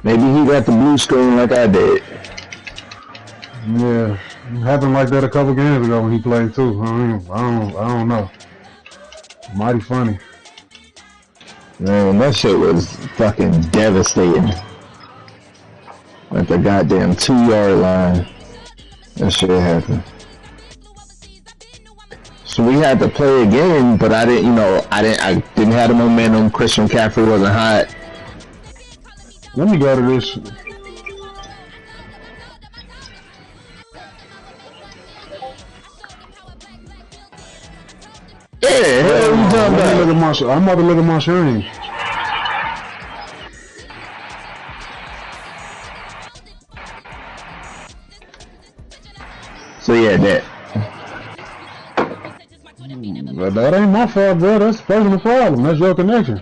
Maybe he got the blue screen like I did. Yeah, it happened like that a couple games ago when he played too. I don't know. Mighty funny. Man, that shit was fucking devastating. At the goddamn 2-yard line. That shit happened. So we had to play again, but I didn't have the momentum. Christian McCaffrey wasn't hot. Let me go to this. Yeah, hell you talking about? I'm about to look at my screen. So yeah, that. But that ain't my fault, bro. That's the personal problem. That's your connection.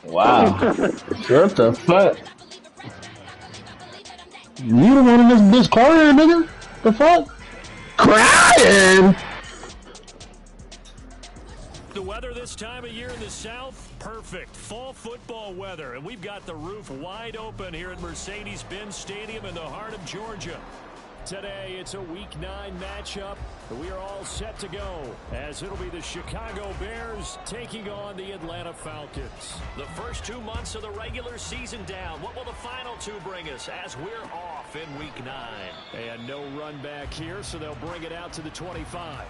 Wow. What the fuck? You the one in this bitch crying, nigga. The fuck? Crying? The weather this time of year in the South, perfect. Fall football weather, and we've got the roof wide open here at Mercedes-Benz Stadium in the heart of Georgia. Today, it's a Week 9 matchup. We are all set to go, as it'll be the Chicago Bears taking on the Atlanta Falcons. The first 2 months of the regular season down. What will the final 2 bring us as we're off in Week 9? And no run back here, so they'll bring it out to the 25.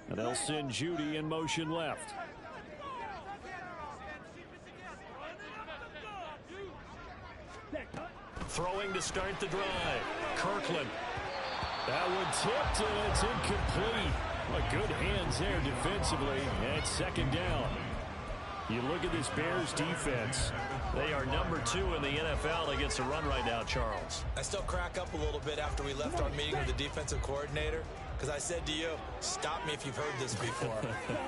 And they'll send Judy in motion left. Throwing to start the drive. Kirkland. That one tipped, and it's incomplete. Well, good hands there defensively. And it's second down. You look at this Bears defense. They are number 2 in the NFL against the run right now, Charles. I still crack up a little bit after we left our meeting with the defensive coordinator, because I said to you, stop me if you've heard this before.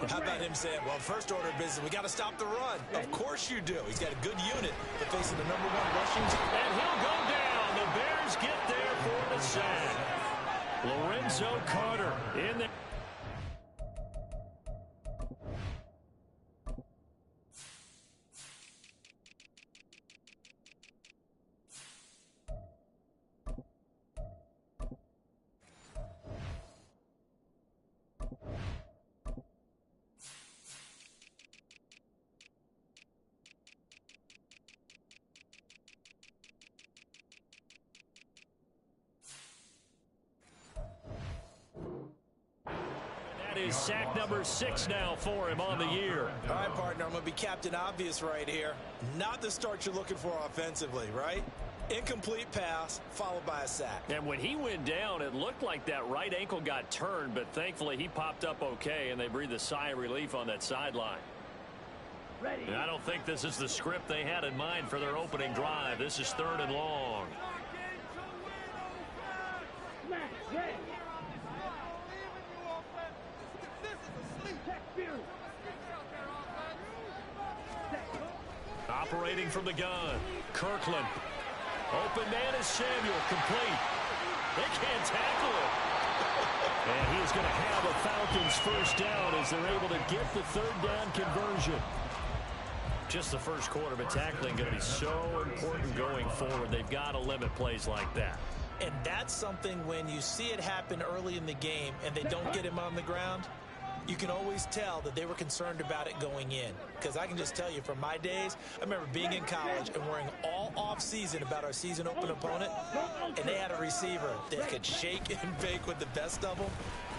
How about him saying, well, first order of business, we got to stop the run. Of course you do. He's got a good unit, but facing the number 1 rushing team. And he'll go down. The Bears get there for the sack. Lorenzo Carter in there. Is sack number 6 now for him on the year. All right, partner, I'm going to be Captain Obvious right here. Not the start you're looking for offensively, right? Incomplete pass, followed by a sack. And when he went down, it looked like that right ankle got turned, but thankfully he popped up okay, and they breathed a sigh of relief on that sideline. And I don't think this is the script they had in mind for their opening drive. This is 3rd and long. Operating from the gun, Kirkland. Open man is Samuel, complete. They can't tackle it. And he is going to have a Falcons first down as they're able to get the 3rd down conversion. Just the first quarter, but tackling going to be so important going forward. They've got to limit plays like that. And that's something when you see it happen early in the game and they don't get him on the ground, you can always tell that they were concerned about it going in. Because I can just tell you from my days, I remember being in college and worrying all off-season about our season open opponent, and they had a receiver that could shake and bake with the best of them.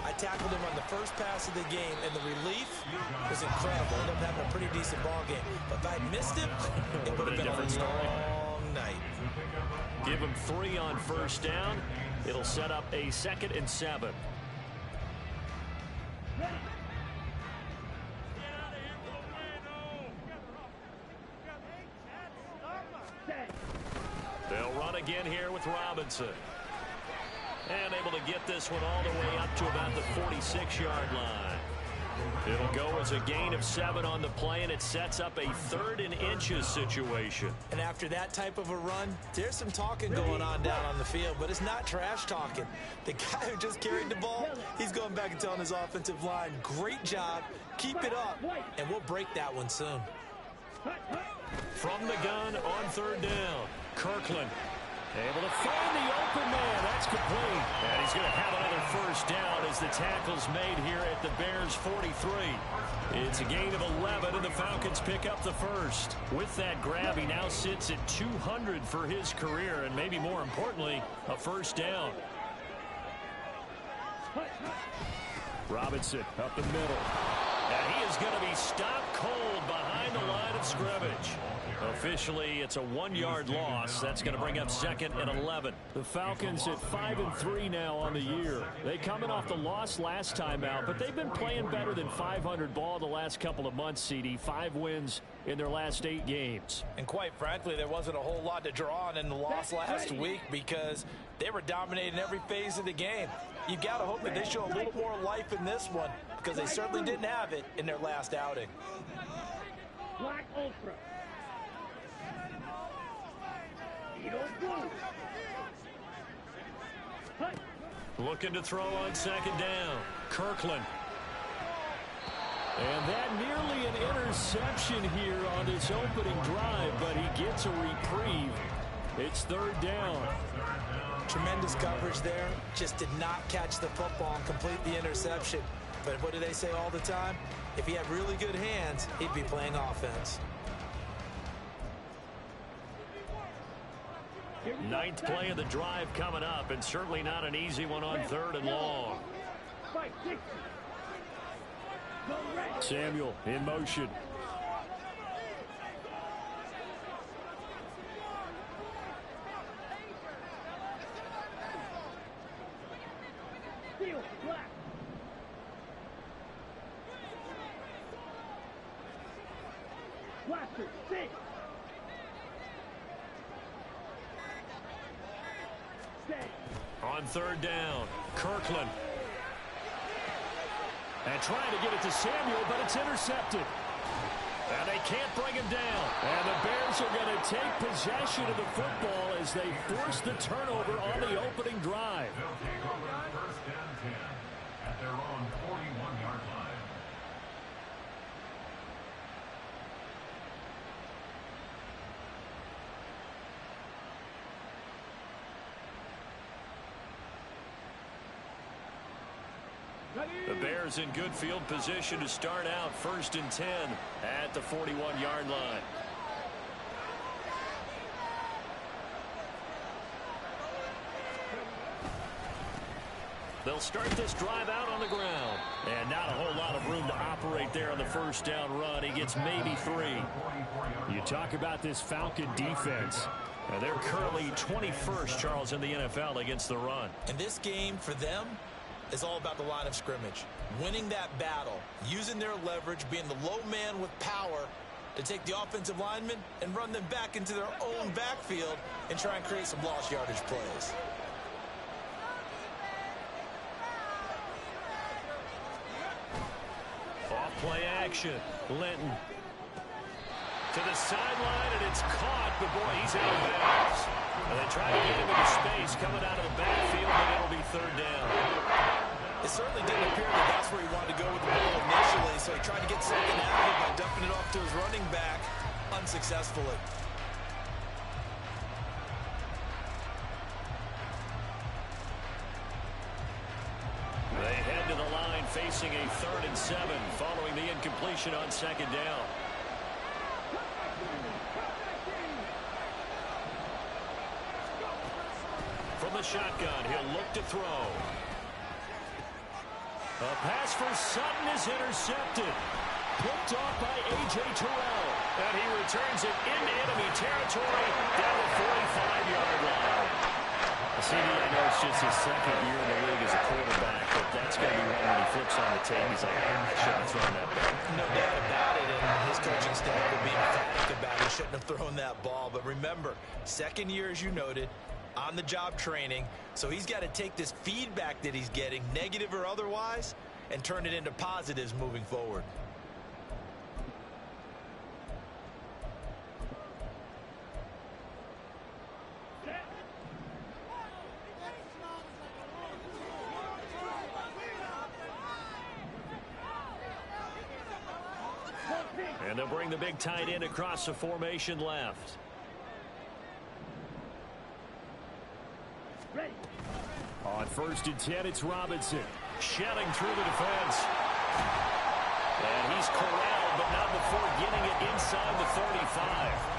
I tackled him on the first pass of the game, and the relief was incredible. I ended up having a pretty decent ball game. But if I missed him, it would have been a different story. give him 3 on first down. It'll set up a 2nd and 7. They'll run again here with Robinson. And able to get this one all the way up to about the 46-yard line. It'll go as a gain of 7 on the play, and it sets up a 3rd and inches situation. And after that type of a run, there's some talking going on down on the field, but it's not trash talking. The guy who just carried the ball, he's going back and telling his offensive line, great job, keep it up, and we'll break that one soon. From the gun on 3rd down, Kirkland able to find the open man. That's complete. And he's going to have another first down as the tackle's made here at the Bears' 43. It's a gain of 11, and the Falcons pick up the first. With that grab, he now sits at 200 for his career, and maybe more importantly, a first down. Robinson up the middle. And he is going to be stopped cold behind the line of scrimmage. Officially, it's a 1-yard loss. That's going to bring up 2nd and 11. The Falcons at 5-3 now on the year. They coming off the loss last time out, but they've been playing better than 500 ball the last couple of months, CD. 5 wins in their last 8 games. And quite frankly, there wasn't a whole lot to draw on in the loss last week because they were dominating every phase of the game. You got to hope that they show a little more life in this one because they certainly didn't have it in their last outing. Black Ultra. Looking to throw on 2nd down. Kirkland. And that nearly an interception here on this opening drive, but he gets a reprieve. It's 3rd down. Tremendous coverage there. Just did not catch the football and complete the interception. But what do they say all the time? If he had really good hands, he'd be playing offense. 9th play of the drive coming up, and certainly not an easy one on 3rd and long. Samuel in motion. On 3rd down, Kirkland. And trying to get it to Samuel, but it's intercepted. And they can't bring him down. And the Bears are going to take possession of the football as they force the turnover on the opening drive. First and 10 at their own 41-yard line. The Bears in good field position to start out 1st and 10 at the 41-yard line. They'll start this drive out on the ground. And not a whole lot of room to operate there on the first down run. He gets maybe 3. You talk about this Falcon defense. They're currently 21st, Charles, in the NFL against the run. And this game for them is all about the line of scrimmage. Winning that battle, using their leverage, being the low man with power to take the offensive linemen and run them back into their own backfield and try and create some lost yardage plays. Off play action. Linton to the sideline, and it's caught, but boy, he's out of bounds. And they try to get him into space coming out of the backfield, but it'll be 3rd down. It certainly didn't appear that that's where he wanted to go with the ball initially, so he tried to get something out of it by dumping it off to his running back unsuccessfully. They head to the line facing a 3rd and 7 following the incompletion on 2nd down. From the shotgun, he'll look to throw. A pass for Sutton is intercepted. Picked off by A.J. Terrell. And he returns it into enemy territory down the 45-yard line. CD, I know it's just his second year in the league as a quarterback, but that's going to be one when he flips on the tape. He's like, I shouldn't have thrown that ball. No doubt about it, and his coaching staff will be emphatic about he shouldn't have thrown that ball. But remember, second year, as you noted, on-the-job training, so he's got to take this feedback that he's getting, negative or otherwise, and turn it into positives moving forward. And they'll bring the big tight end across the formation left. Ready. On 1st and 10, it's Robinson. Shelling through the defense. And he's corralled, but not before getting it inside the 35.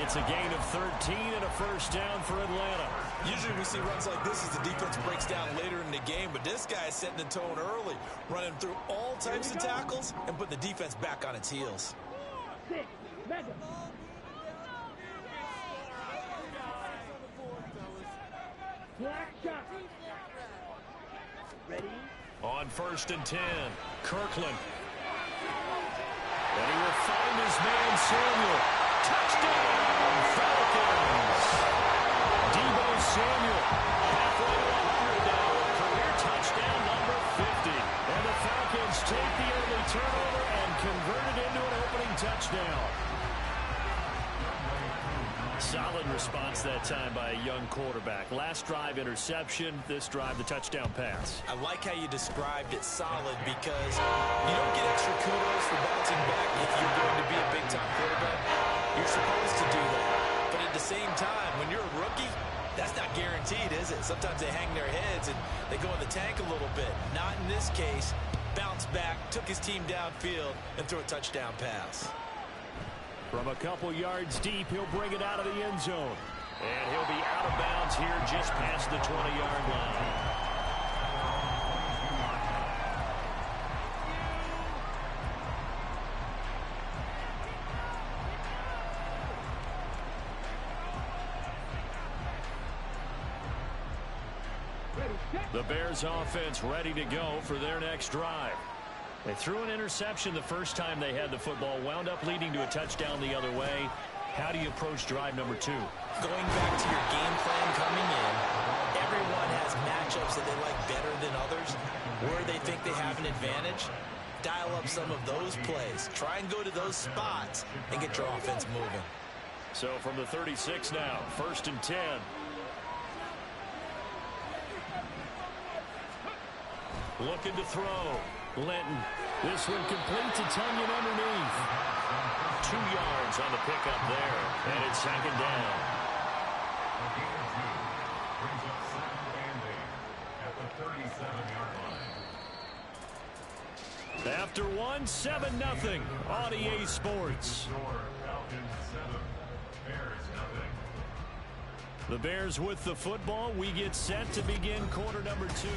It's a gain of 13 and a first down for Atlanta. Usually we see runs like this as the defense breaks down later in the game, but this guy is setting the tone early, running through all types of tackles and put the defense back on its heels. 6, mega. Black shot. Ready. On 1st and 10, Kirkland. And he will find his man Samuel. Touchdown, Falcons! Deebo Samuel, halfway to 100 now, career touchdown number 50. And the Falcons take the early turnover and convert it into an opening touchdown. Solid response that time by a young quarterback. Last drive interception, this drive the touchdown pass. I like how you described it solid because you don't get extra kudos for bouncing back if you're going to be a big-time quarterback. You're supposed to do that. But at the same time, when you're a rookie, that's not guaranteed, is it? Sometimes they hang their heads and they go in the tank a little bit. Not in this case. Bounced back, took his team downfield, and threw a touchdown pass. From a couple yards deep, he'll bring it out of the end zone. And he'll be out of bounds here just past the 20-yard line. The Bears offense ready to go for their next drive. They threw an interception the first time they had the football, wound up leading to a touchdown the other way. How do you approach drive number 2? Going back to your game plan coming in, everyone has matchups that they like better than others, where they think they have an advantage. Dial up some of those plays. Try and go to those spots and get your offense moving. So from the 36 now, 1st and 10. Looking to throw. Linton. This one complete to Tunyon underneath. 2 yards on the pickup there. And it's 2nd down. Brings up 2nd and 8 at the 37-yard line. After 1, 7-0 on EA Sports. Falcons 7, Bears 0. The Bears with the football. We get set to begin quarter number 2.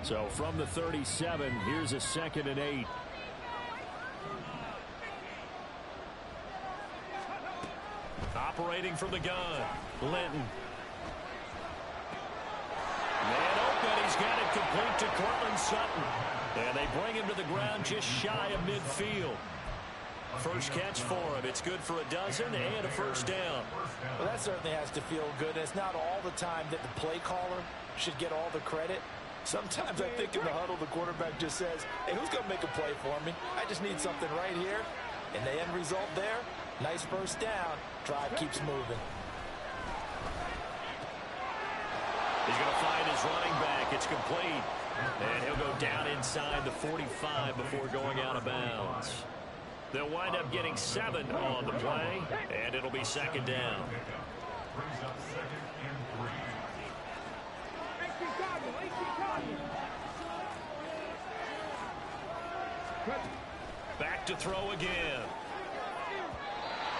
So from the 37, here's a 2nd and 8. Operating from the gun, Linton. Man open, he's got it complete to Cortland Sutton. And they bring him to the ground just shy of midfield. First catch for him. It's good for a dozen and a first down. Well, that certainly has to feel good. It's not all the time that the play caller should get all the credit. Sometimes I think in the huddle, the quarterback just says, hey, who's going to make a play for me? I just need something right here. And the end result there, nice first down. Drive keeps moving. He's going to find his running back. It's complete. And he'll go down inside the 45 before going out of bounds. They'll wind up getting 7 on the play, and it'll be 2nd down. Brings up 2nd and 3. Back to throw again.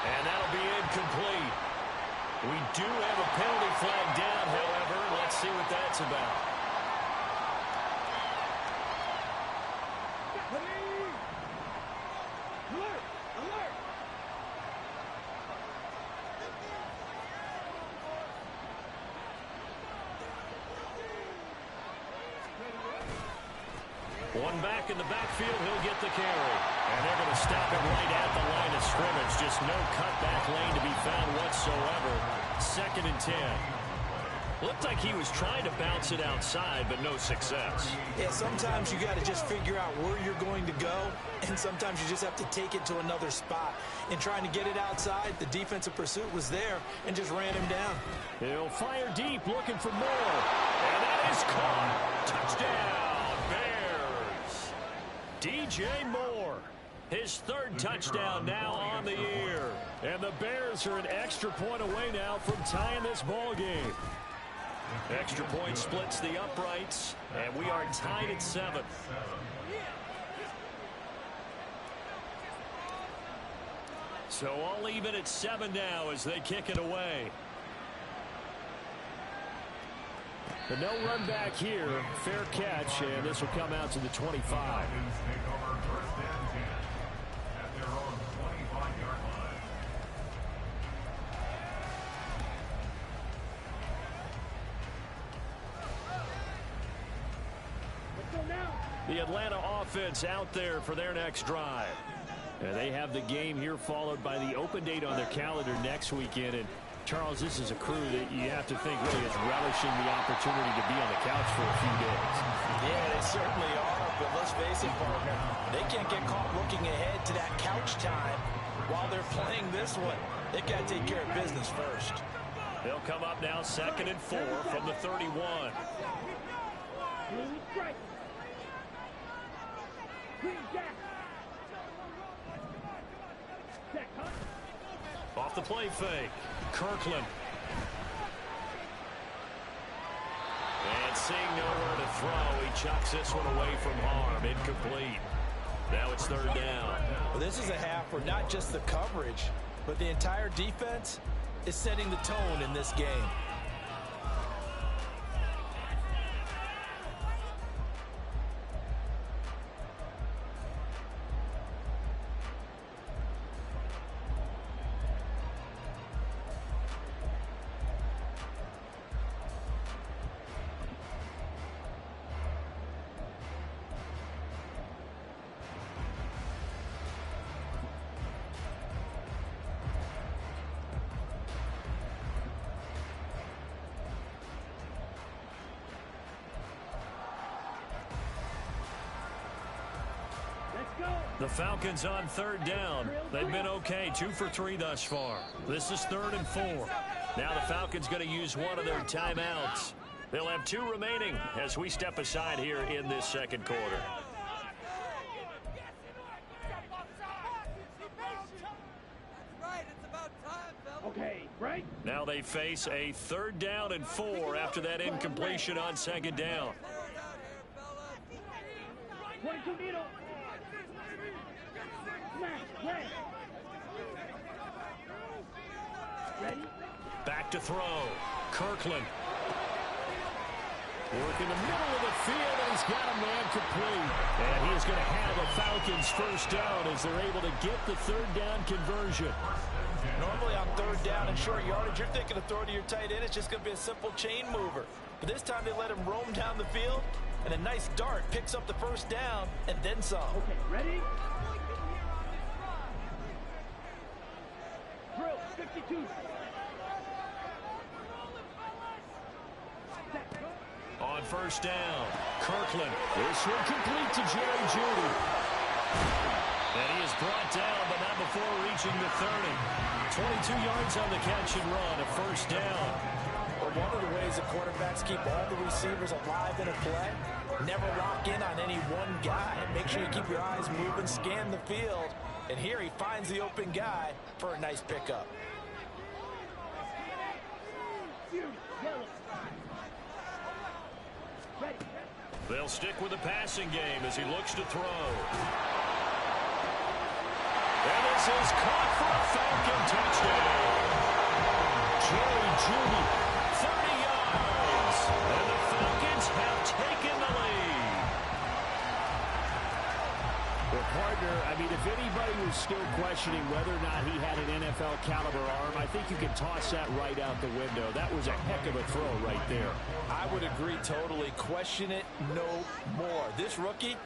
And that'll be incomplete. We do have a penalty flag down, however. Let's see what that's about. One back in the backfield, he'll get the carry. And they're going to stop it right at the line of scrimmage. Just no cutback lane to be found whatsoever. 2nd and 10. Looked like he was trying to bounce it outside, but no success. Yeah, sometimes you got to just figure out where you're going to go, and sometimes you just have to take it to another spot. In trying to get it outside, the defensive pursuit was there and just ran him down. He'll fire deep, looking for more. And that is caught. Touchdown, Bears. DJ Moore. His 3rd touchdown now on the year. And the Bears are an extra point away now from tying this ball game. Extra point splits the uprights, and we are tied at 7. So all even at 7 now as they kick it away. But no run back here. Fair catch, and this will come out to the 25. The Atlanta offense out there for their next drive. And they have the game here followed by the open date on their calendar next weekend. And Charles, this is a crew that you have to think really is relishing the opportunity to be on the couch for a few days. Yeah, they certainly are, but let's face it, partner, they can't get caught looking ahead to that couch time while they're playing this one. They've got to take care of business first. They'll come up now 2nd and 4 from the 31. Off the play fake, Kirkland. And seeing nowhere to throw, he chucks this one away from harm. Incomplete. Now it's 3rd down. Well, this is a half where not just the coverage, but the entire defense is setting the tone in this game. The Falcons on 3rd down. They've been okay, 2 for 3 thus far. This is 3rd and 4. Now the Falcons going to use one of their timeouts. They'll have 2 remaining as we step aside here in this 2nd quarter. Okay, right? Now they face a 3rd down and 4 after that incompletion on 2nd down. 22 needle. Ready? Back to throw. Kirkland. Work in the middle of the field, and he's got a man complete. And he is going to have a Falcons 1st down as they're able to get the 3rd down conversion. Normally on 3rd down and short yardage, you're thinking of throw to your tight end. It's just going to be a simple chain mover. But this time they let him roam down the field, and a nice dart picks up the 1st down and then some. Okay, ready? Drill, 52. On 1st down, Kirkland. This one complete to Jerry Jeudy. And he is brought down, but not before reaching the 30. 22 yards on the catch and run, a 1st down. Well, one of the ways the quarterbacks keep all the receivers alive in a play, never lock in on any one guy. Make sure you keep your eyes moving, scan the field. And here he finds the open guy for a nice pickup. They'll stick with the passing game as he looks to throw. And this is caught for a Falcon touchdown. Jerry Jeudy, 30 yards. And the Falcons have taken the lead. Well, partner, I mean, if anybody was still questioning whether or not he had an NFL caliber arm, I think you can toss that right out the window. That was a heck of a throw right there. I would agree totally. Question it no more. This rookie,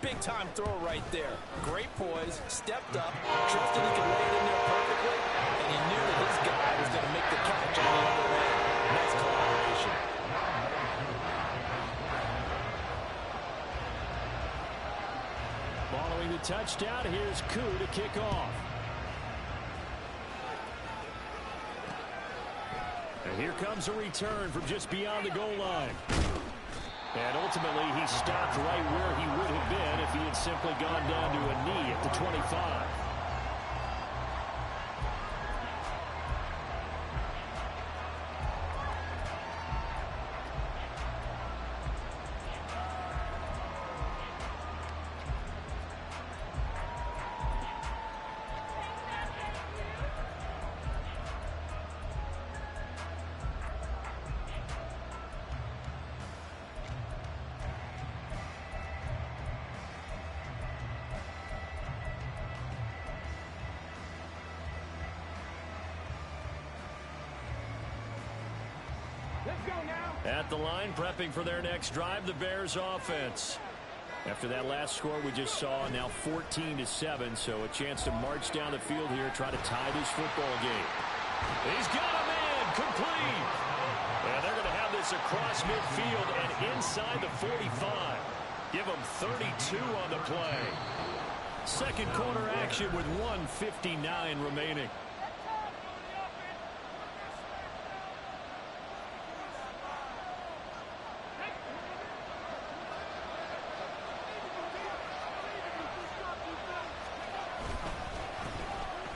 big-time throw right there. Great poise, stepped up, trusted he could lay it in there perfectly, and he knew that his guy was going to make the catch on the other end. Nice collaboration. Following the touchdown, here's Koo to kick off. And here comes a return from just beyond the goal line. And ultimately, he stopped right where he would have been if he had simply gone down to a knee at the 25. Let's go now. At the line, prepping for their next drive, the Bears offense. After that last score we just saw, now 14-7, so a chance to march down the field here, try to tie this football game. He's got a man, complete. And they're going to have this across midfield and inside the 45. Give them 32 on the play. Second quarter action with 1:59 remaining.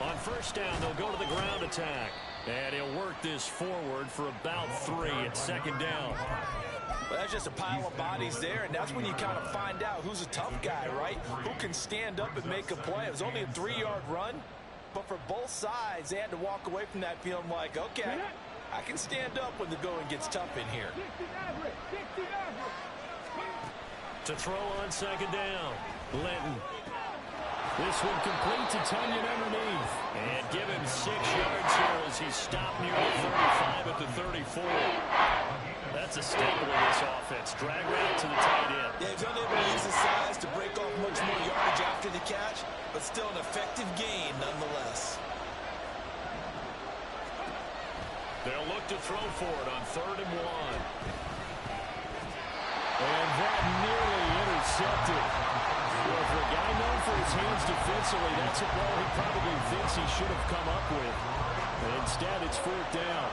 On first down, they'll go to the ground attack. And he'll work this forward for about 3 at second down. Well, that's just a pile of bodies there, and that's when you kind of find out who's a tough guy, right? Who can stand up and make a play. It was only a 3-yard run, but for both sides, they had to walk away from that feeling like, okay, I can stand up when the going gets tough in here. To throw on second down, Linton. This one complete to Tunyon underneath. And give him 6 yards here as he stopped near the 35 at the 34. That's a staple of this offense. Drag route to the tight end. Yeah, he's unable to use his size to break off much more yardage after the catch, but still an effective gain nonetheless. They'll look to throw for it on 3rd and 1. And that nearly intercepted. Well, for a guy known for his hands defensively, that's a ball he probably thinks he should have come up with. But instead, it's 4th down.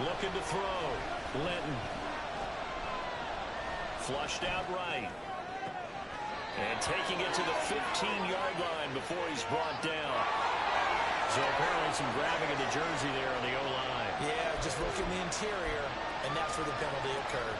Looking to throw. Linton. Flushed out right. And taking it to the 15-yard line before he's brought down. So apparently some grabbing of the jersey there on the O-line. Yeah, just looking the interior, and that's where the penalty occurred.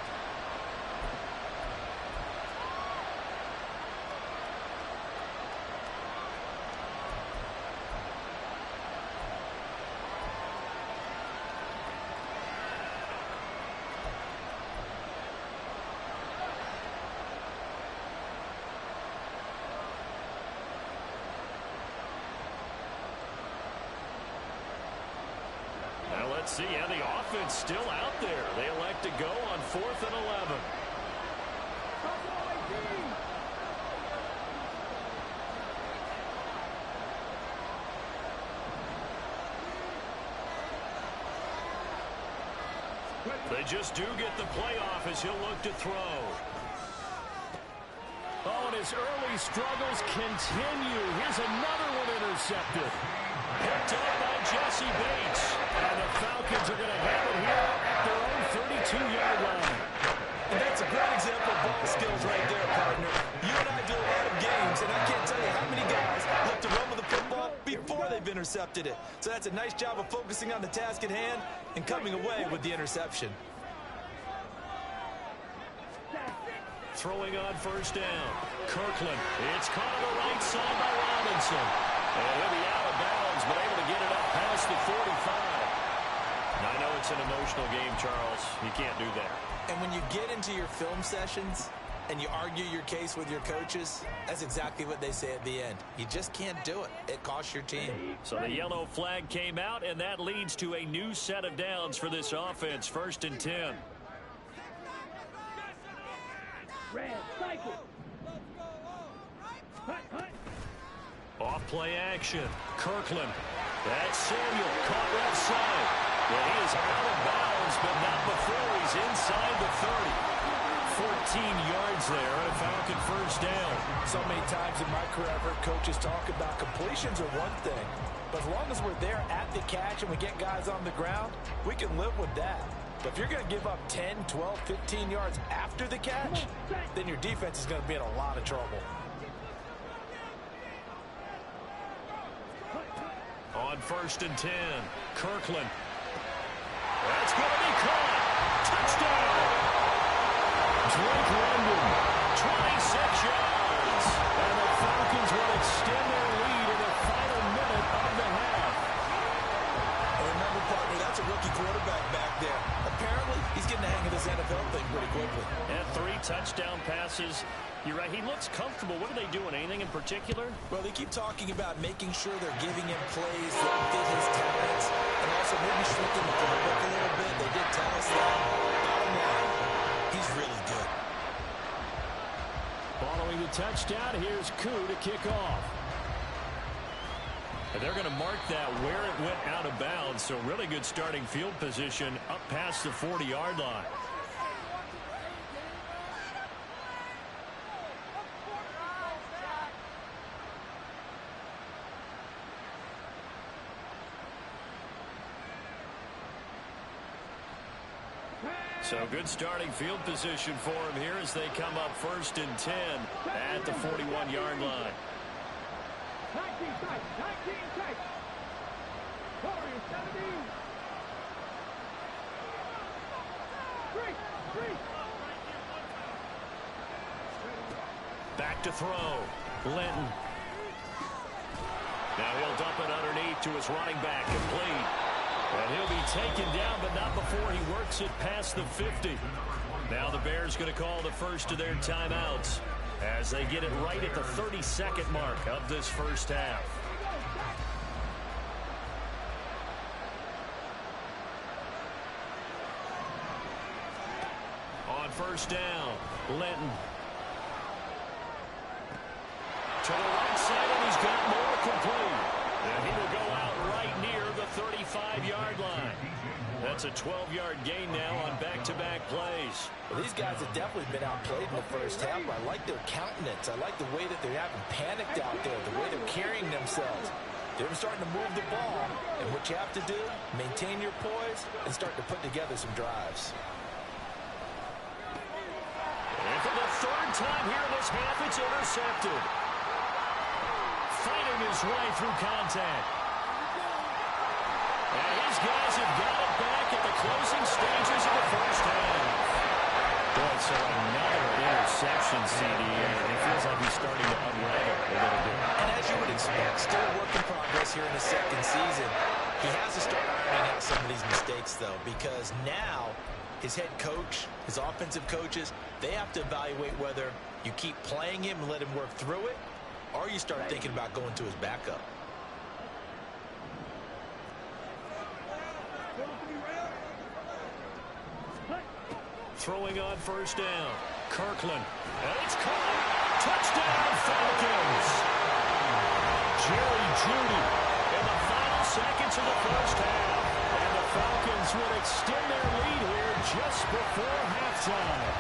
Let's see, yeah, the offense still out there. They elect to go on 4th and 11. They just do get the playoff as he'll look to throw. Oh, and his early struggles continue. Here's another one intercepted. Picked up by Jesse Bates. And the Falcons are going to have it here at their own 32-yard line. And that's a great example of ball skills right there, partner. You and I do a lot of games, and I can't tell you how many guys have to run with the football before they've been intercepted it. So that's a nice job of focusing on the task at hand and coming away with the interception. Throwing on first down. Kirkland. It's caught on the right side by Robinson. And he'll be out of bounds, but able to get it up past the 45. Now, I know it's an emotional game, Charles. You can't do that. And when you get into your film sessions and you argue your case with your coaches, that's exactly what they say at the end. You just can't do it. It costs your team. So the yellow flag came out, and that leads to a new set of downs for this offense. 1st and 10. Red, cycle. Hut, hut. Off play action. Kirkland. That's Samuel. Caught left side. Well, he is out of bounds, but not before he's inside the 30. 14 yards there, and a Falcon first down. So many times in my career, I've heard coaches talk about completions are one thing, but as long as we're there at the catch and we get guys on the ground, we can live with that. But if you're going to give up 10, 12, 15 yards after the catch, then your defense is going to be in a lot of trouble. On 1st and 10, Kirkland. That's going to be caught. Touchdown! Drake London, 26 yards. And the Falcons will extend their lead in the final minute of the half. And remember, partner, that's a rookie quarterback back there. Apparently, he's getting the hang of this NFL thing pretty quickly. And 3 touchdown passes. You're right, he looks comfortable. What are they doing? Anything in particular? Well, they keep talking about making sure they're giving him plays that fit his talents and also maybe shrinking the playbook a little bit. They did tell us that. Bottom line, he's really good. Following the touchdown, here's Koo to kick off. And they're going to mark that where it went out of bounds, so really good starting field position up past the 40-yard line. So good starting field position for him here as they come up 1st and 10 at the 41-yard line. 19 tight, 19 tight. Warriors 17. Three. Back to throw. Linton. Now he'll dump it underneath to his running back, complete. And he'll be taken down, but not before he works it past the 50. Now the Bears going to call the first of their timeouts as they get it right at the 32nd mark of this first half. On first down, Linton. To the right side, and he's got more complete. And he will go out right near the 35-yard line. That's a 12-yard gain now on back-to-back plays. Well, these guys have definitely been outplayed in the first half. I like their countenance. I like the way that they haven't panicked out there, the way they're carrying themselves. They're starting to move the ball. And what you have to do, maintain your poise and start to put together some drives. And for the 3rd time here this half, it's intercepted. Fighting his way through contact. And his guys have got it back at the closing stages of the first half. Boy, so another interception, CD. It feels like he's starting to unravel a little bit. And as you would expect, still a work in progress here in the second season. He has to start ironing out some of these mistakes, though, because now his head coach, his offensive coaches, they have to evaluate whether you keep playing him and let him work through it, or you start thinking about going to his backup. Throwing on first down. Kirkland. And it's caught. Touchdown, Falcons. Jerry Jeudy in the final seconds of the first half. And the Falcons will extend their lead here just before halftime.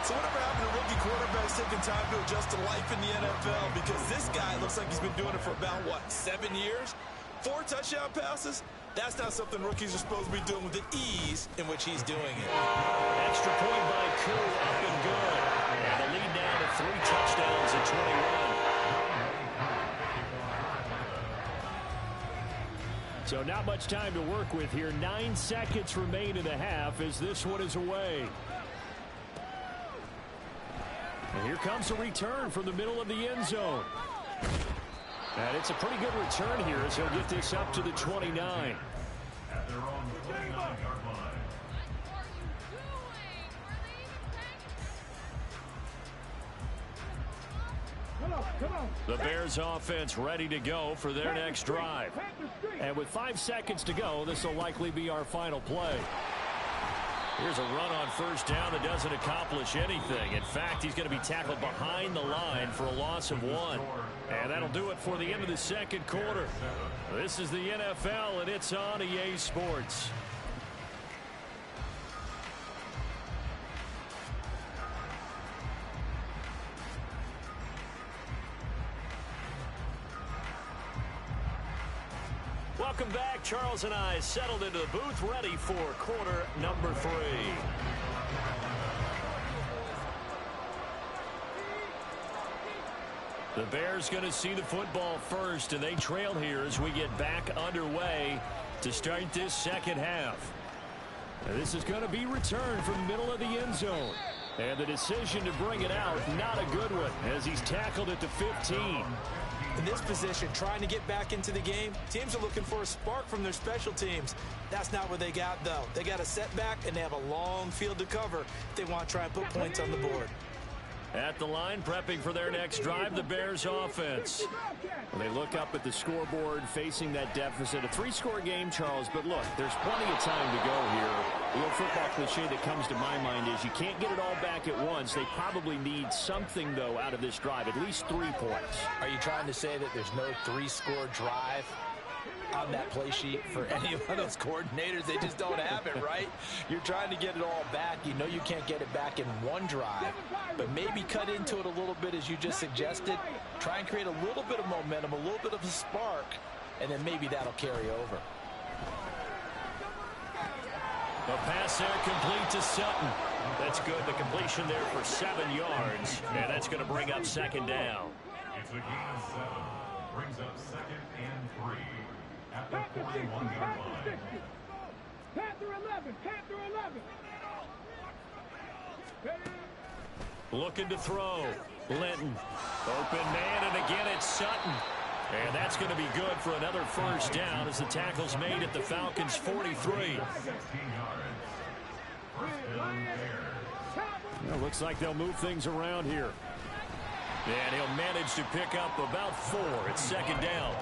So whatever happened to rookie quarterbacks taking time to adjust to life in the NFL? Because this guy looks like he's been doing it for about, 7 years? 4 touchdown passes? That's not something rookies are supposed to be doing with the ease in which he's doing it. Extra point by Koo, up and good. And the lead now to 3 touchdowns at 21. So not much time to work with here. 9 seconds remain in the half as this one is away. And here comes a return from the middle of the end zone. And it's a pretty good return here as he'll get this up to the 29. At their own 29-yard line. Come on. The Bears offense ready to go for their next drive. And with 5 seconds to go, this will likely be our final play. Here's a run on first down that doesn't accomplish anything. In fact, he's going to be tackled behind the line for a loss of 1. And that'll do it for the end of the second quarter. This is the NFL, and it's on EA Sports. Welcome back. Charles and I settled into the booth, ready for quarter number 3. The Bears going to see the football first, and they trail here as we get back underway to start this second half. And this is going to be returned from the middle of the end zone. And the decision to bring it out, not a good one, as he's tackled at the 15. In this position, trying to get back into the game, teams are looking for a spark from their special teams. That's not what they got, though. They got a setback, and they have a long field to cover if they want to try and put points on the board. At the line, prepping for their next drive, the Bears offense. Well, they look up at the scoreboard, facing that deficit. A 3-score game, Charles, but look, there's plenty of time to go here. The old football cliche that comes to my mind is you can't get it all back at once. They probably need something, though, out of this drive, at least 3 points. Are you trying to say that there's no 3-score drive on that play sheet for any of those coordinators? They just don't have it, right? You're trying to get it all back. You know you can't get it back in one drive, but maybe cut into it a little bit as you just suggested. Try and create a little bit of momentum, a little bit of a spark, and then maybe that'll carry over. The pass there complete to Sutton. That's good. The completion there for 7 yards, and that's going to bring up second down. It's a gain of 7. Brings up 2nd and 3. At the 41-yard line. Panther 11. Panther 11. Looking to throw. Linton. Open man, and again it's Sutton. And that's going to be good for another first down as the tackle's made at the Falcons' 43. 16 yards. First down Bears. Well, looks like they'll move things around here. And he'll manage to pick up about 4. It's second down.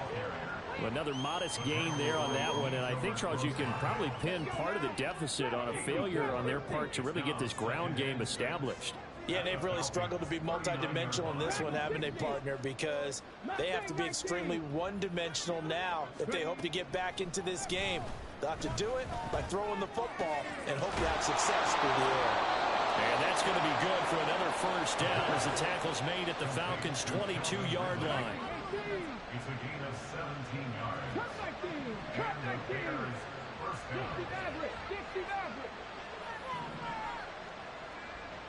Another modest gain there on that one, and I think, Charles, you can probably pin part of the deficit on a failure on their part to really get this ground game established. Yeah, they've really struggled to be multidimensional in this one, haven't they, partner? Because they have to be extremely one-dimensional now if they hope to get back into this game. They'll have to do it by throwing the football and hope to have success through the air. And that's going to be good for another first down as the tackle's made at the Falcons' 22-yard line. It's a gain of 17 yards. Cut my team. First down. 60 average. 60 average.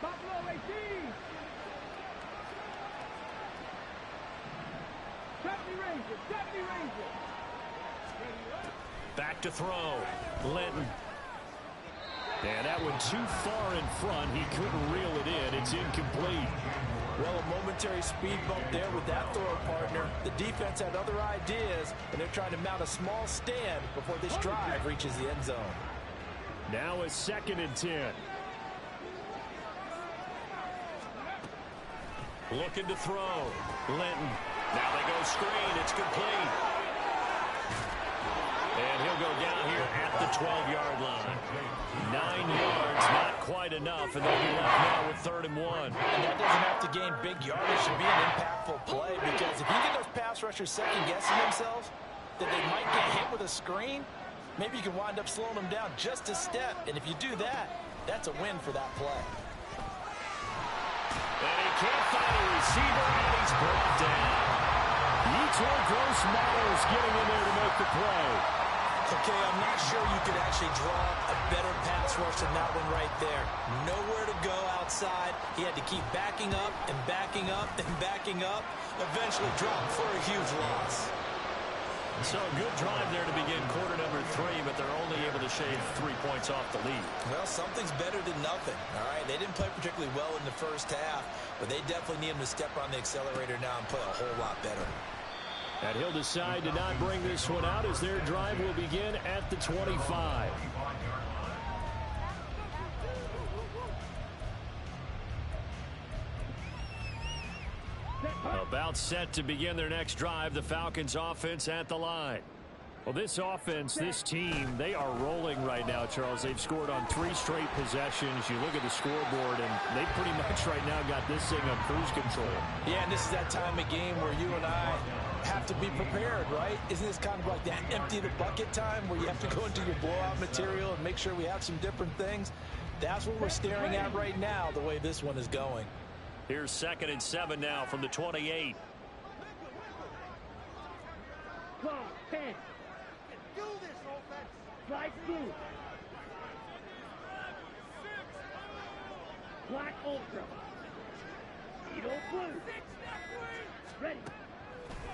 Buffalo 18. 70 Rangers. 70 Rangers. Back to throw. Linton. And that one too far in front. He couldn't reel it in. It's incomplete. Well, a momentary speed bump there with that throw, partner. The defense had other ideas, and they're trying to mount a small stand before this drive reaches the end zone. Now it's 2nd and 10. Looking to throw. Linton. Now they go screen. It's complete. And he'll go down here at the 12-yard line. 9 yards, not quite enough, and they'll be left now with 3rd and 1. And that doesn't have to gain big yardage to be an impactful play, because if you get those pass rushers second-guessing themselves that they might get hit with a screen, maybe you can wind up slowing them down just a step. And if you do that, that's a win for that play. And he can't find a receiver, and he's brought down. Yetur Gross-Matos getting in there to make the play. Okay, I'm not sure you could actually draw a better pass rush than that one right there. Nowhere to go outside. He had to keep backing up and backing up and backing up. Eventually dropped for a huge loss. So a good drive there to begin quarter number 3, but they're only able to shave 3 points off the lead. Well, something's better than nothing. All right, they didn't play particularly well in the first half, but they definitely need him to step on the accelerator now and play a whole lot better. And he'll decide to not bring this one out as their drive will begin at the 25. About set to begin their next drive, the Falcons offense at the line. Well, this offense, this team, they are rolling right now, Charles. They've scored on 3 straight possessions. You look at the scoreboard, and they pretty much right now got this thing on cruise control. Yeah, and this is that time of game where you and I have to be prepared, right? Isn't this kind of like that empty the bucket time where you have to go into your blowout material and make sure we have some different things? That's what we're staring at right now, the way this one is going. Here's 2nd and 7 now from the 28. Go, 10. Do this, offense. Slide through. Black Ultra. Edo Blue. Ready.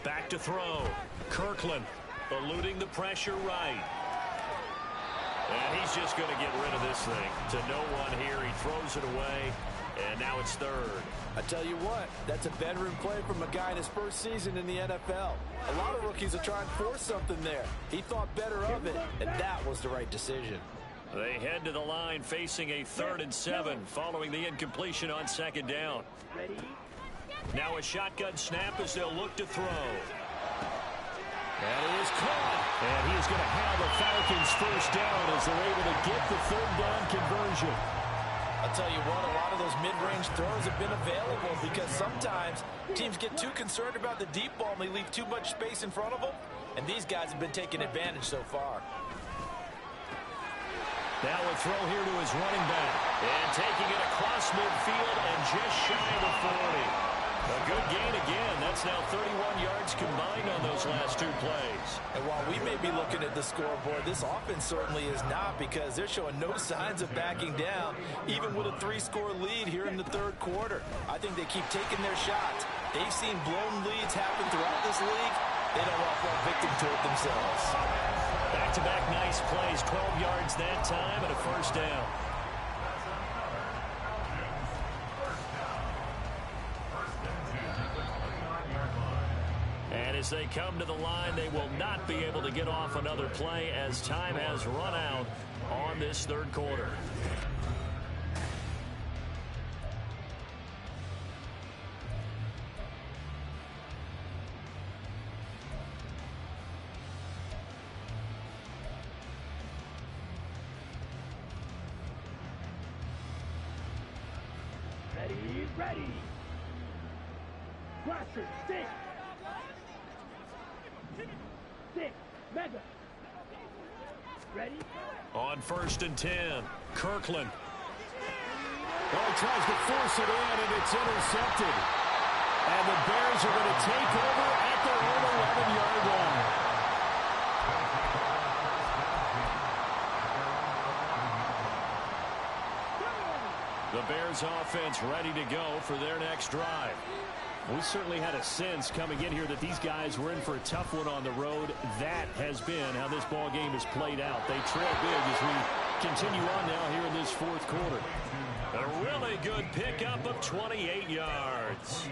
Back to throw. Kirkland eluding the pressure right. And he's just going to get rid of this thing to no one here. He throws it away, and now it's 3rd. I tell you what, that's a veteran play from a guy in his first season in the NFL. A lot of rookies are trying to force something there. He thought better of it, and that was the right decision. They head to the line facing a 3rd and 7 following the incompletion on 2nd down. Now a shotgun snap as they'll look to throw. And it is caught. And he is going to have the Falcons first down as they're able to get the 3rd down conversion. I'll tell you what, a lot of those mid-range throws have been available because sometimes teams get too concerned about the deep ball and they leave too much space in front of them. And these guys have been taking advantage so far. Now a throw here to his running back. And taking it across midfield and just shy of the 40. A good gain again. That's now 31 yards combined on those last 2 plays. And while we may be looking at the scoreboard, this offense certainly is not because they're showing no signs of backing down, even with a 3-score lead here in the 3rd quarter. I think they keep taking their shots. They've seen blown leads happen throughout this league. They don't want to fall victim to it themselves. Back-to-back nice plays, 12 yards that time and a first down. And as they come to the line, they will not be able to get off another play as time has run out on this 3rd quarter. Ready. Crusher, stick. Stick, mega. Ready? On 1st and 10, Kirkland. Well, he tries to force it in, and it's intercepted. And the Bears are going to take over at their own 11-yard line. The Bears offense ready to go for their next drive. We certainly had a sense coming in here that these guys were in for a tough one on the road. That has been how this ball game has played out. They trail big as we continue on now here in this 4th quarter. A really good pickup of 28 yards.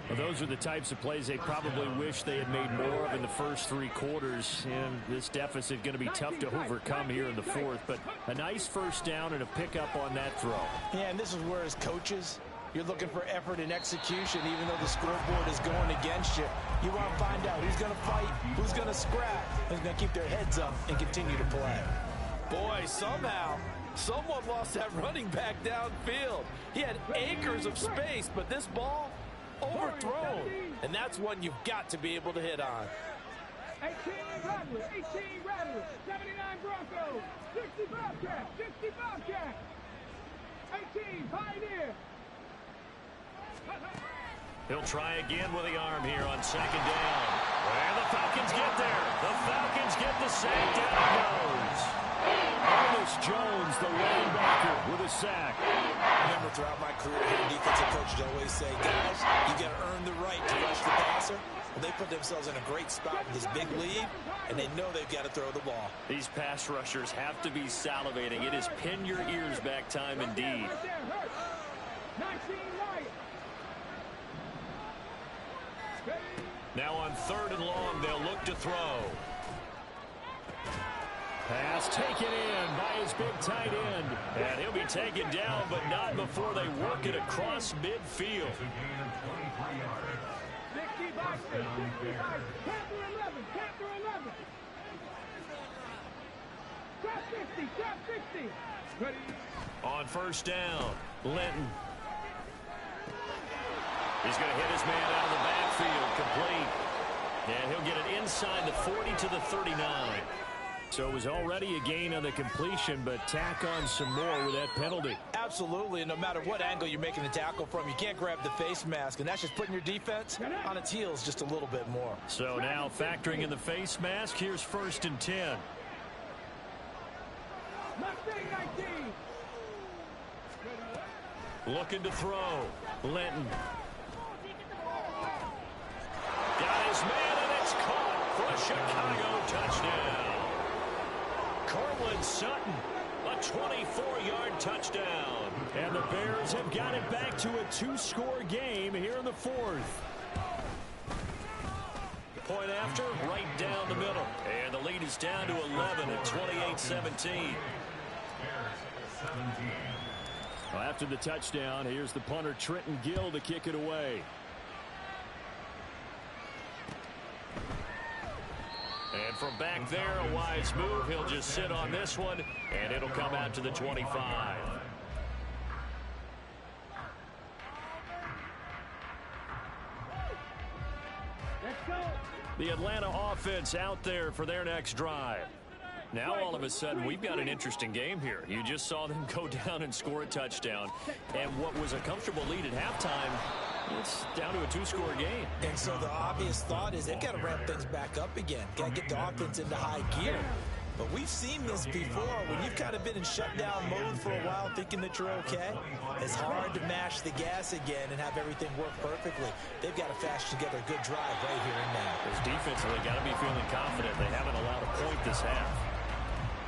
Well, those are the types of plays they probably wish they had made more of in the first 3 quarters. And this deficit going to be tough to overcome here in the 4th. But a nice first down and a pickup on that throw. Yeah, and this is where as coaches, you're looking for effort and execution, even though the scoreboard is going against you. You want to find out who's going to fight, who's going to scrap, who's going to keep their heads up and continue to play. Boy, somehow, someone lost that running back downfield. He had acres of space, but this ball overthrown. And that's one you've got to be able to hit on. 18 Rattler, 18 Rattler, 79 Broncos, 60 Bobcats, 60 Bobcats, 18 Pioneer. He'll try again with the arm here on 2nd down. And the Falcons get there. The Falcons get the sack. Down he goes. Ernest Jones, the linebacker, with a sack. Remember, throughout my career here, defensive coaches always say, guys, you got to earn the right to rush the passer. Well, they put themselves in a great spot with this big lead, and they know they've got to throw the ball. These pass rushers have to be salivating. It is pin your ears back time indeed. 19 right. Now on 3rd and long, they'll look to throw. Pass taken in by his big tight end. And he'll be taken down, but not before they work it across midfield. 65, 65, Panther 11, Panther 11. Trap 50, trap 50. Ready. On 1st down, Linton. He's going to hit his man out of the backfield, complete. And he'll get it inside the 40 to the 39. So it was already a gain on the completion, but tack on some more with that penalty. Absolutely, and no matter what angle you're making the tackle from, you can't grab the face mask, and that's just putting your defense on its heels just a little bit more. So now factoring in the face mask, here's 1st and 10. Mustang 19. Looking to throw. Linton. Got his man, and it's caught for a Chicago touchdown. Cortland Sutton, a 24-yard touchdown. And the Bears have got it back to a 2-score game here in the 4th. Point after, right down the middle. And the lead is down to 11 at 28-17. Well, after the touchdown, here's the punter Trenton Gill to kick it away. And from back there, a wise move. He'll just sit on this one, and it'll come out to the 25. Let's go. The Atlanta offense out there for their next drive. Now, all of a sudden, we've got an interesting game here. You just saw them go down and score a touchdown. And what was a comfortable lead at halftime, it's down to a 2-score game. And so the obvious thought is they've got to ramp things back up again. Got to get the offense into high gear. But we've seen this before. When you've kind of been in shutdown mode for a while thinking that you're okay, it's hard to mash the gas again and have everything work perfectly. They've got to fashion together a good drive right here and now. Because defensively, got to be feeling confident. They haven't allowed a point this half.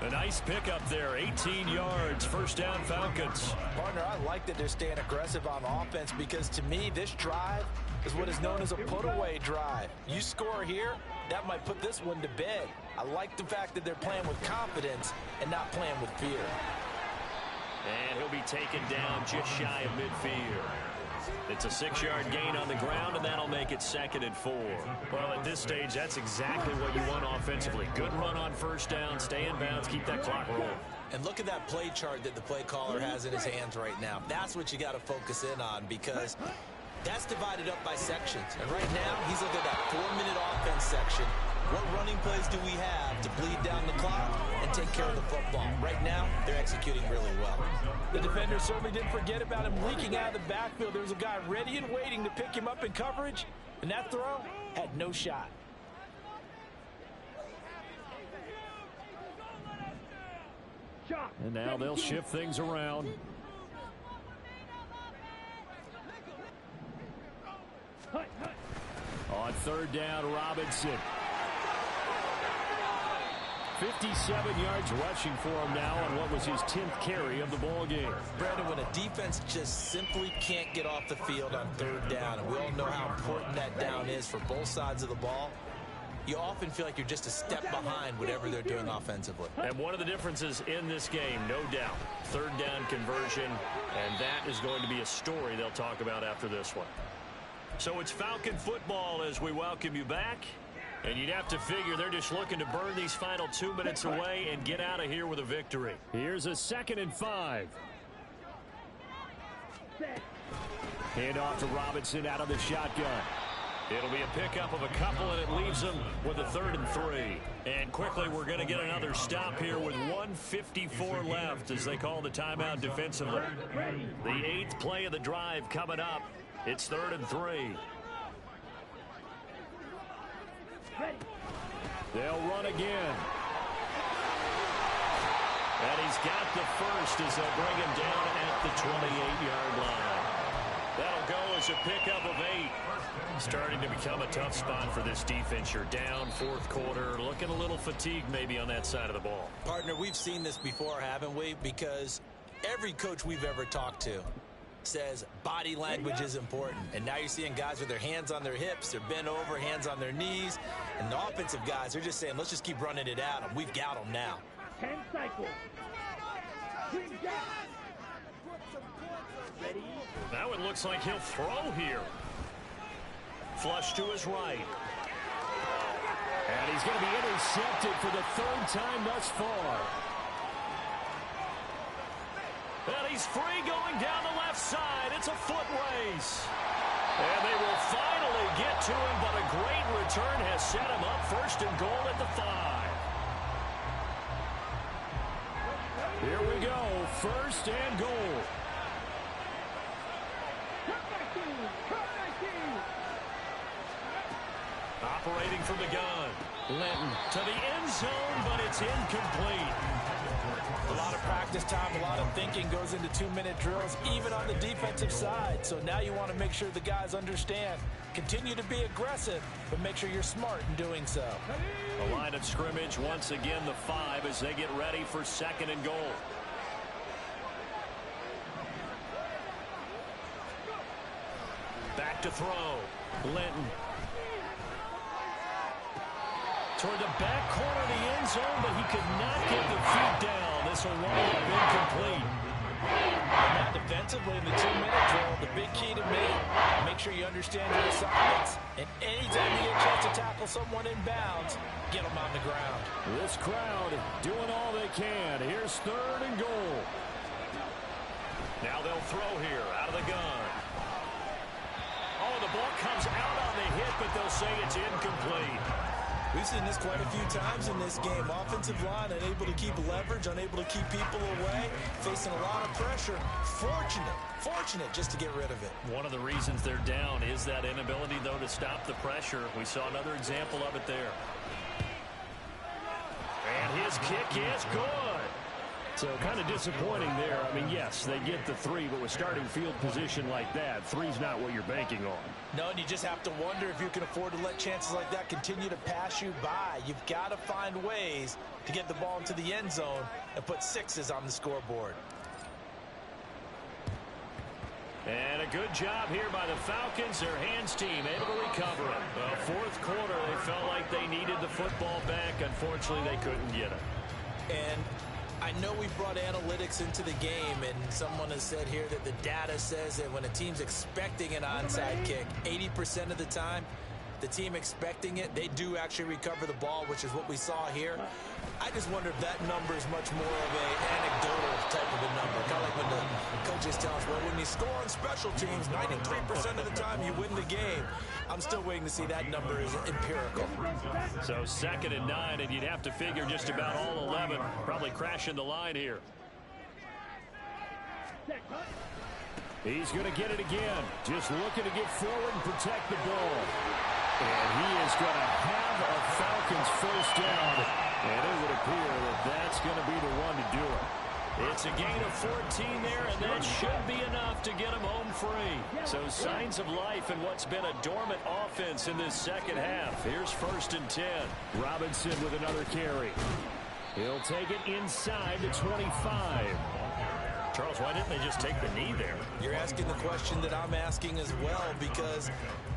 A nice pickup there, 18 yards, 1st down Falcons. Partner, I like that they're staying aggressive on offense because to me, this drive is what is known as a put-away drive. You score here, that might put this one to bed. I like the fact that they're playing with confidence and not playing with fear. And he'll be taken down just shy of midfield. It's a 6-yard gain on the ground, and that'll make it 2nd and 4. Well, at this stage, that's exactly what you want offensively. Good run on 1st down, stay in bounds, keep that clock rolling. And look at that play chart that the play caller has in his hands right now. That's what you got to focus in on because that's divided up by sections. And right now, he's looking at that 4-minute offense section. What running plays do we have to bleed down the clock and take care of the football? Right now, they're executing really well. The defender certainly didn't forget about him leaking out of the backfield. There was a guy ready and waiting to pick him up in coverage, and that throw had no shot. And now they'll shift things around. On 3rd down, Robinson. 57 yards rushing for him now on what was his 10th carry of the ball game. Brandon, when a defense just simply can't get off the field on 3rd down, and we all know how important that down is for both sides of the ball, you often feel like you're just a step behind whatever they're doing offensively. And one of the differences in this game, no doubt, 3rd down conversion, and that is going to be a story they'll talk about after this one. So it's Falcon football as we welcome you back. And you'd have to figure they're just looking to burn these final 2 minutes away and get out of here with a victory. Here's a 2nd and 5. Hand off to Robinson out of the shotgun. It'll be a pickup of a couple, and it leaves them with a 3rd and 3. And quickly, we're going to get another stop here with 1:54 left as they call the timeout defensively. The 8th play of the drive coming up. It's 3rd and 3. They'll run again. And he's got the first as they'll bring him down at the 28-yard line. That'll go as There's a pickup of 8. Starting to become a tough spot for this defense. You're down fourth quarter, looking a little fatigued maybe on that side of the ball. Partner, we've seen this before, haven't we? Because every coach we've ever talked to says body language is important. And now you're seeing guys with their hands on their hips, they're bent over, hands on their knees. And the offensive guys, they're just saying, let's just keep running it at them. We've got them now. 10 cycles. Ready? Now it looks like he'll throw here. Flush to his right. And he's going to be intercepted for the 3rd time thus far. And he's free going down the left side. It's a foot race. And they will finally get to him, but a great return has set him up 1st and goal at the 5. Here we go, 1st and goal. Operating from the gun. Linton to the end zone, but it's incomplete. A lot of practice time, a lot of thinking goes into 2-minute drills, even on the defensive side. So now you want to make sure the guys understand. Continue to be aggressive, but make sure you're smart in doing so. The line of scrimmage, once again, the 5 as they get ready for 2nd and goal. Back to throw. Linton. Toward the back corner of the end zone, but he could not get the feet down. This will wind up incomplete. Now defensively in the 2-minute drill, the big key to me, make sure you understand your assignments. And anytime you get a chance to tackle someone in bounds, get them on the ground. This crowd doing all they can. Here's 3rd and goal. Now they'll throw here out of the gun. Oh, the ball comes out on the hit, but they'll say it's incomplete. We've seen this quite a few times in this game. Offensive line unable to keep leverage, unable to keep people away, facing a lot of pressure. Fortunate just to get rid of it. One of the reasons they're down is that inability, though, to stop the pressure. We saw another example of it there. And his kick is good. So kind of disappointing there. I mean, yes, they get the 3, but with starting field position like that, 3's not what you're banking on. No, and you just have to wonder if you can afford to let chances like that continue to pass you by. You've got to find ways to get the ball into the end zone and put 6s on the scoreboard. And a good job here by the Falcons. Their hands team able to recover it. Well, 4th quarter, they felt like they needed the football back. Unfortunately, they couldn't get it. And I know we brought analytics into the game, and someone has said here that the data says that when a team's expecting an onside kick, 80% of the time, the team expecting it, they do actually recover the ball, which is what we saw here. I just wonder if that number is much more of an anecdotal type of a number. Kind of like when the coaches tell us, well, when you score on special teams, 93% of the time you win the game. I'm still waiting to see that number is empirical. So 2nd and 9, and you'd have to figure just about all 11 probably crashing the line here. He's going to get it again. Just looking to get forward and protect the ball. And he is going to have a Falcons 1st down. And it would appear that that's going to be the one to do it. It's a gain of 14 there, and that should be enough to get him home free. So signs of life in what's been a dormant offense in this 2nd half. Here's 1st and 10. Robinson with another carry. He'll take it inside the 25. Charles, why didn't they just take the knee there? You're asking the question that I'm asking as well, because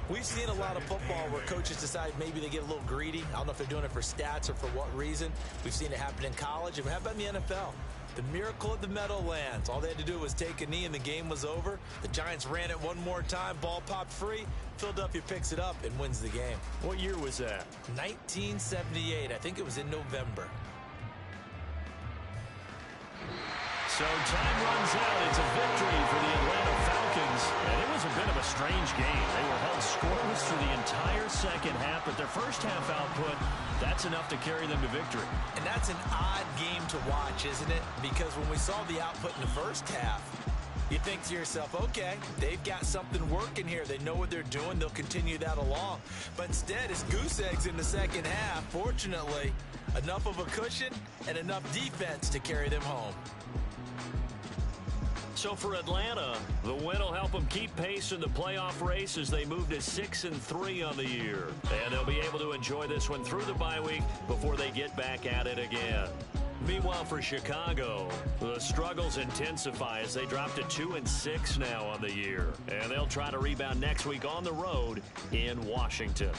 we've seen a lot of football where coaches decide maybe they get a little greedy. I don't know if they're doing it for stats or for what reason. We've seen it happen in college. It happened in the NFL. The miracle of the Meadowlands. All they had to do was take a knee and the game was over. The Giants ran it one more time. Ball popped free. Philadelphia picks it up and wins the game. What year was that? 1978. I think it was in November. So time runs out. It's a victory for the Atlanta Falcons. And it was a bit of a strange game. They were held scoreless for the entire 2nd half, but their 1st half output, that's enough to carry them to victory. And that's an odd game to watch, isn't it? Because when we saw the output in the 1st half, you think to yourself, okay, they've got something working here. They know what they're doing. They'll continue that along. But instead, it's goose eggs in the 2nd half. Fortunately, enough of a cushion and enough defense to carry them home. So for Atlanta, the win will help them keep pace in the playoff race as they move to 6-3 on the year. And they'll be able to enjoy this one through the bye week before they get back at it again. Meanwhile, for Chicago, the struggles intensify as they drop to 2-6 now on the year. And they'll try to rebound next week on the road in Washington.